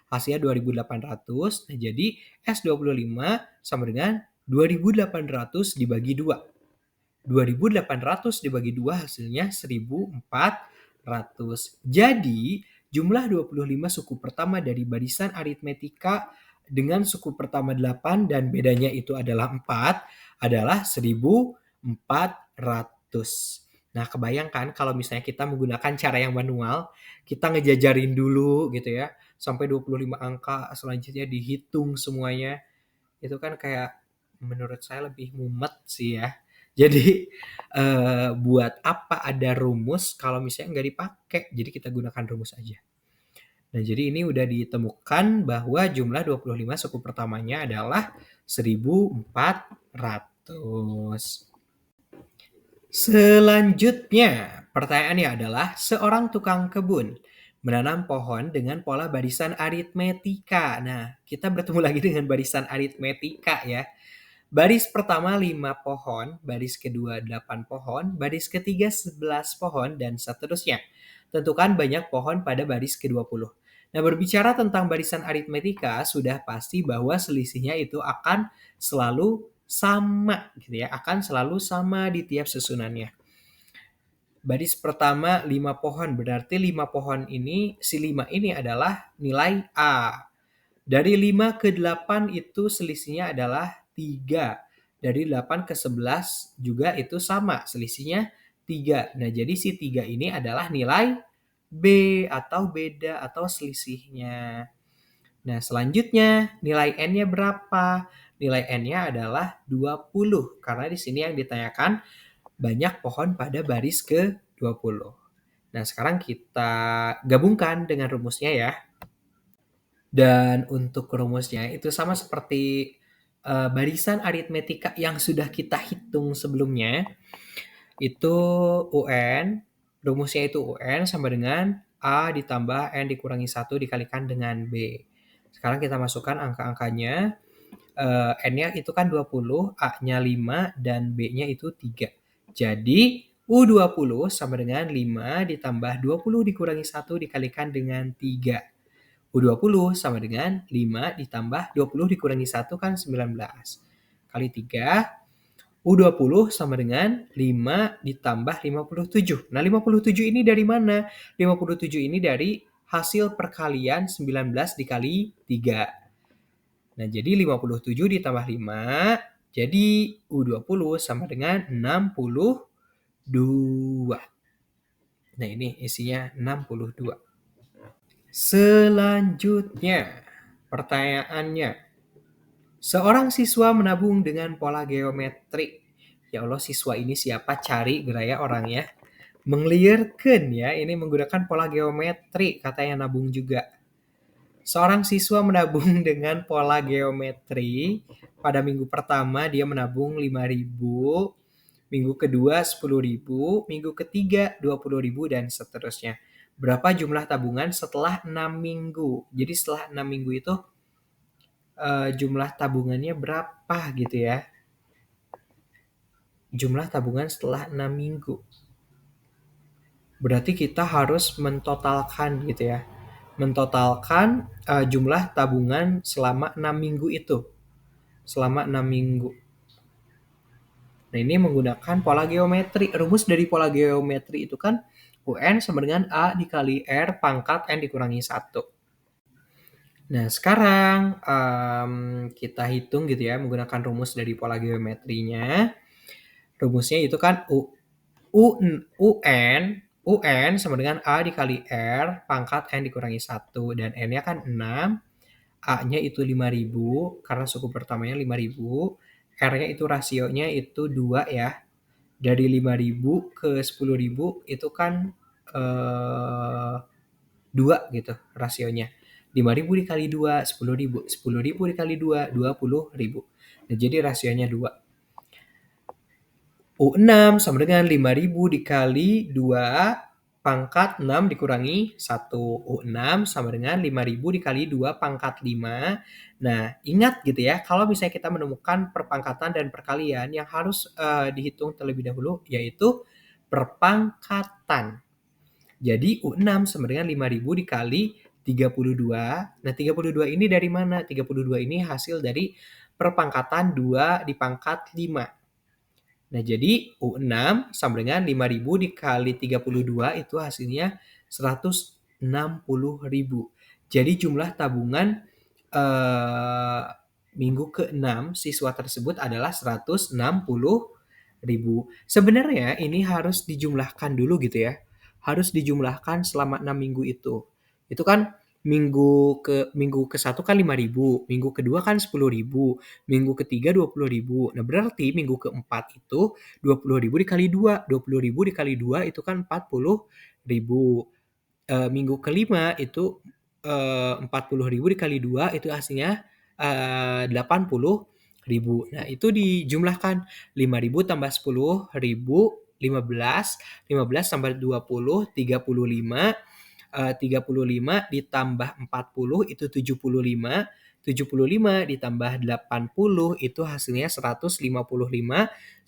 Hasilnya 2.800. Nah, jadi S25 sama dengan 2.800 dibagi 2. 2.800 dibagi 2 hasilnya 1.400. Jadi, jumlah 25 suku pertama dari barisan aritmetika dengan suku pertama 8 dan bedanya itu adalah 4 adalah 1.400. Nah, kebayangkan kalau misalnya kita menggunakan cara yang manual, kita ngejajarin dulu gitu ya, sampai 25 angka, selanjutnya dihitung semuanya. Itu kan kayak menurut saya lebih mumet sih ya. Jadi buat apa ada rumus kalau misalnya nggak dipakai? Jadi kita gunakan rumus aja. Nah, jadi ini udah ditemukan bahwa jumlah 25 suku pertamanya adalah 1.400. Selanjutnya, pertanyaannya adalah seorang tukang kebun menanam pohon dengan pola barisan aritmetika. Nah, kita bertemu lagi dengan barisan aritmetika ya. Baris pertama 5 pohon, baris kedua 8 pohon, baris ketiga 11 pohon, dan seterusnya. Tentukan banyak pohon pada baris ke-20. Nah, berbicara tentang barisan aritmetika, sudah pasti bahwa selisihnya itu akan selalu sama gitu ya, akan selalu sama di tiap susunannya. Baris pertama 5 pohon, berarti 5 pohon ini, si 5 ini adalah nilai A. Dari 5 ke 8 itu selisihnya adalah 3. Dari 8 ke 11 juga itu sama, selisihnya 3. Nah, jadi si 3 ini adalah nilai B atau beda atau selisihnya. Nah, selanjutnya nilai N-nya berapa? Nilai N-nya adalah 20 karena di sini yang ditanyakan banyak pohon pada baris ke-20. Nah, sekarang kita gabungkan dengan rumusnya ya. Dan untuk rumusnya itu sama seperti barisan aritmetika yang sudah kita hitung sebelumnya. Itu UN, rumusnya itu UN sama dengan A ditambah N dikurangi 1 dikalikan dengan B. Sekarang kita masukkan angka-angkanya. N-nya itu kan 20, A-nya 5, dan B-nya itu 3. Jadi, U20 sama dengan 5 ditambah 20 dikurangi 1 dikalikan dengan 3. U20 sama dengan 5 ditambah 20 dikurangi 1 kan 19. Kali 3, U20 sama dengan 5 ditambah 57. Nah, 57 ini dari mana? 57 ini dari hasil perkalian 19 dikali 3. Nah, jadi 57 ditambah 5, jadi U20 sama dengan 62. Nah, ini isinya 62. Selanjutnya, pertanyaannya. Seorang siswa menabung dengan pola geometri. Ya Allah, siswa ini siapa? Cari geraya orangnya. Mengliarkan ya, ini menggunakan pola geometri, katanya nabung juga. Seorang siswa menabung dengan pola geometri. Pada minggu pertama dia menabung 5.000, minggu kedua 10.000, minggu ketiga 20.000, dan seterusnya. Berapa jumlah tabungan setelah 6 minggu? Jadi setelah 6 minggu itu jumlah tabungannya berapa gitu ya. Jumlah tabungan setelah 6 minggu. Berarti kita harus mentotalkan gitu ya. Mentotalkan jumlah tabungan selama 6 minggu itu. Selama 6 minggu. Nah, ini menggunakan pola geometri. Rumus dari pola geometri itu kan UN sama dengan A dikali R pangkat N dikurangi 1. Nah, sekarang kita hitung gitu ya menggunakan rumus dari pola geometrinya. Rumusnya itu kan UN sama dengan A dikali R pangkat N dikurangi 1. Dan N-nya kan 6. A-nya itu 5.000 karena suku pertamanya 5.000. R-nya itu rasionya itu 2 ya. Dari 5.000 ke 10.000 itu kan 2 gitu rasionya. 5.000 dikali 2, 10.000. 10.000 dikali 2, 20.000. Nah, jadi rasionya 2. U6 sama dengan 5.000 dikali 2 pangkat 6 dikurangi 1. U6 sama dengan 5.000 dikali 2 pangkat 5. Nah, ingat gitu ya, kalau misalnya kita menemukan perpangkatan dan perkalian yang harus dihitung terlebih dahulu, yaitu perpangkatan. Jadi U6 sama dengan 5.000 dikali 32. Nah, 32 ini dari mana? 32 ini hasil dari perpangkatan 2 dipangkat 5. Nah, jadi U6 sama dengan 5.000 dikali 32 itu hasilnya 160.000. Jadi jumlah tabungan minggu ke-6 siswa tersebut adalah 160.000. Sebenarnya ini harus dijumlahkan dulu gitu ya. Harus dijumlahkan selama 6 minggu itu. Itu kan minggu ke-1 kan 5.000, minggu kedua kan 10.000, minggu ketiga 20.000. Nah, berarti minggu keempat itu 20.000 dikali 2. 20.000 dikali 2 itu kan 40.000. Minggu kelima itu 40.000 dikali 2 itu hasilnya 80.000. Nah, itu dijumlahkan 5.000 tambah 10.000 15, 15 tambah 20 35, 35 ditambah 40 itu 75, 75 ditambah 80 itu hasilnya 155,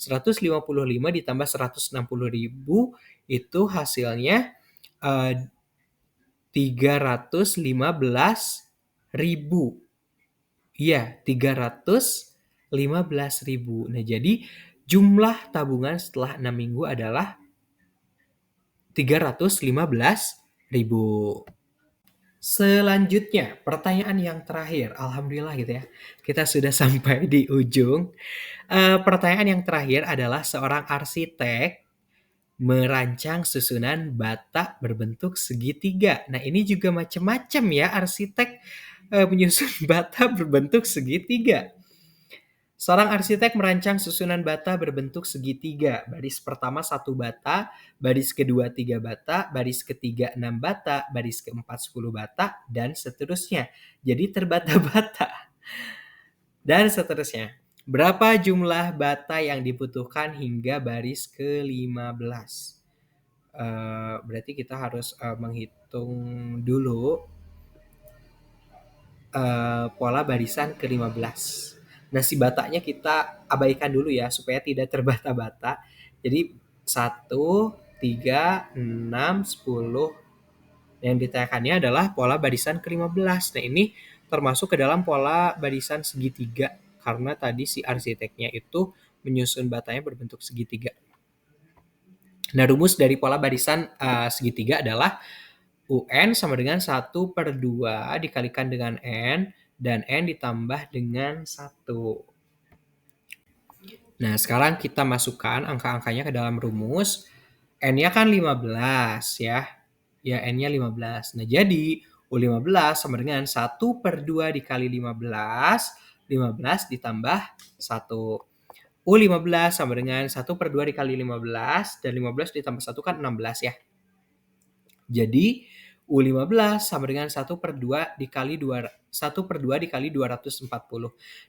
155 ditambah 160.000 itu hasilnya 315.000. Iya, 315.000. Nah, jadi jumlah tabungan setelah 6 minggu adalah 315.000. Selanjutnya, pertanyaan yang terakhir. Alhamdulillah gitu ya. Kita sudah sampai di ujung. Pertanyaan yang terakhir adalah seorang arsitek merancang susunan bata berbentuk segitiga. Nah, ini juga macam-macam ya arsitek menyusun bata berbentuk segitiga. Seorang arsitek merancang susunan bata berbentuk segitiga. Baris pertama 1 bata, baris kedua 3 bata, baris ketiga 6 bata, baris keempat 10 bata, dan seterusnya. Jadi terbata-bata. Dan seterusnya. Berapa jumlah bata yang dibutuhkan hingga baris ke-15? Berarti kita harus menghitung dulu pola barisan ke-15. Nah, si batanya kita abaikan dulu ya supaya tidak terbata-bata. Jadi 1, 3, 6, 10. Yang ditanyakannya adalah pola barisan ke-15. Nah, ini termasuk ke dalam pola barisan segitiga karena tadi si arsiteknya itu menyusun batanya berbentuk segitiga. Nah, rumus dari pola barisan segitiga adalah UN sama dengan 1/2 dikalikan dengan N, dan N ditambah dengan 1. Nah, sekarang kita masukkan angka-angkanya ke dalam rumus. N-nya kan 15 ya. Ya, N-nya 15. Nah, jadi U15 sama dengan 1/2 dikali 15, 15 ditambah 1. U15 sama dengan 1/2 dikali 15, dan 15 ditambah 1 kan 16 ya. Jadi U15 sama dengan 1/2 dikali 240.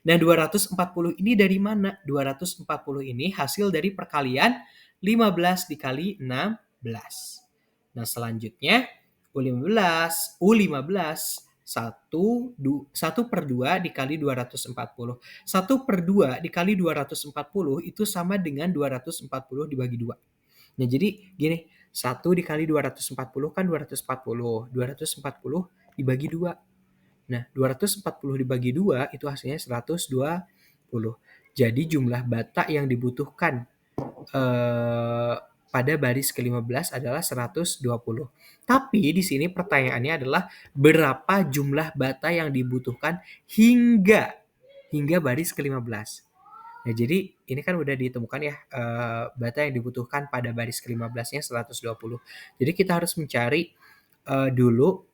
Nah, 240 ini dari mana? 240 ini hasil dari perkalian 15 dikali 16. Nah, selanjutnya U15 1/2 dikali 240. 1/2 dikali 240 itu sama dengan 240 dibagi 2. Nah, jadi gini, 1 dikali 240 kan 240. 240 dibagi 2. Nah, 240 dibagi 2 itu hasilnya 120. Jadi jumlah bata yang dibutuhkan pada baris ke-15 adalah 120. Tapi di sini pertanyaannya adalah berapa jumlah bata yang dibutuhkan hingga baris ke-15. Nah, jadi ini kan udah ditemukan ya bata yang dibutuhkan pada baris ke-15-nya 120. Jadi kita harus mencari dulu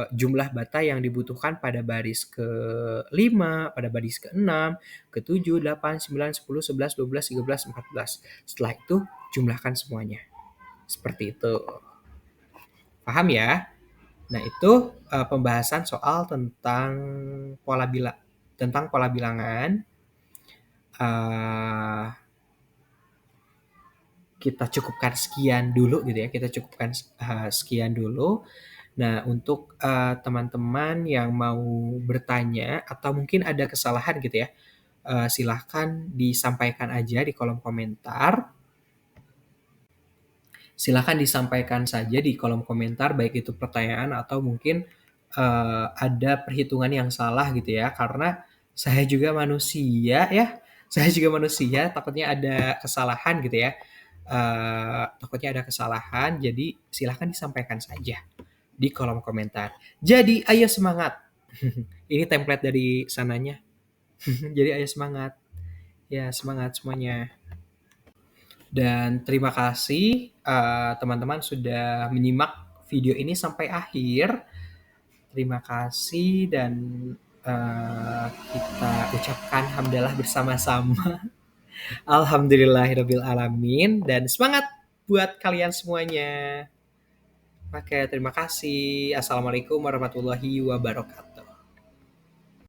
jumlah bata yang dibutuhkan pada baris ke-5, pada baris ke-6, ke-7, 8, 9, 10, 11, 12, 13, 14. Setelah itu jumlahkan semuanya. Seperti itu. Paham ya? Nah, itu pembahasan soal tentang pola bilangan. Kita cukupkan sekian dulu gitu ya. Kita cukupkan sekian dulu. Nah, untuk teman-teman yang mau bertanya atau mungkin ada kesalahan gitu ya, silahkan disampaikan aja di kolom komentar. Silahkan disampaikan saja di kolom komentar, baik itu pertanyaan atau mungkin ada perhitungan yang salah gitu ya, karena saya juga manusia ya, saya juga manusia, takutnya ada kesalahan gitu ya. Takutnya ada kesalahan, jadi silahkan disampaikan saja di kolom komentar. Jadi ayo semangat. Ini template dari sananya. Jadi ayo semangat. Ya, semangat semuanya. Dan terima kasih teman-teman sudah menyimak video ini sampai akhir. Terima kasih dan kita ucapkan hamdalah bersama-sama. Alhamdulillahirabbil alamin dan semangat buat kalian semuanya. Oke, terima kasih. Assalamualaikum warahmatullahi wabarakatuh.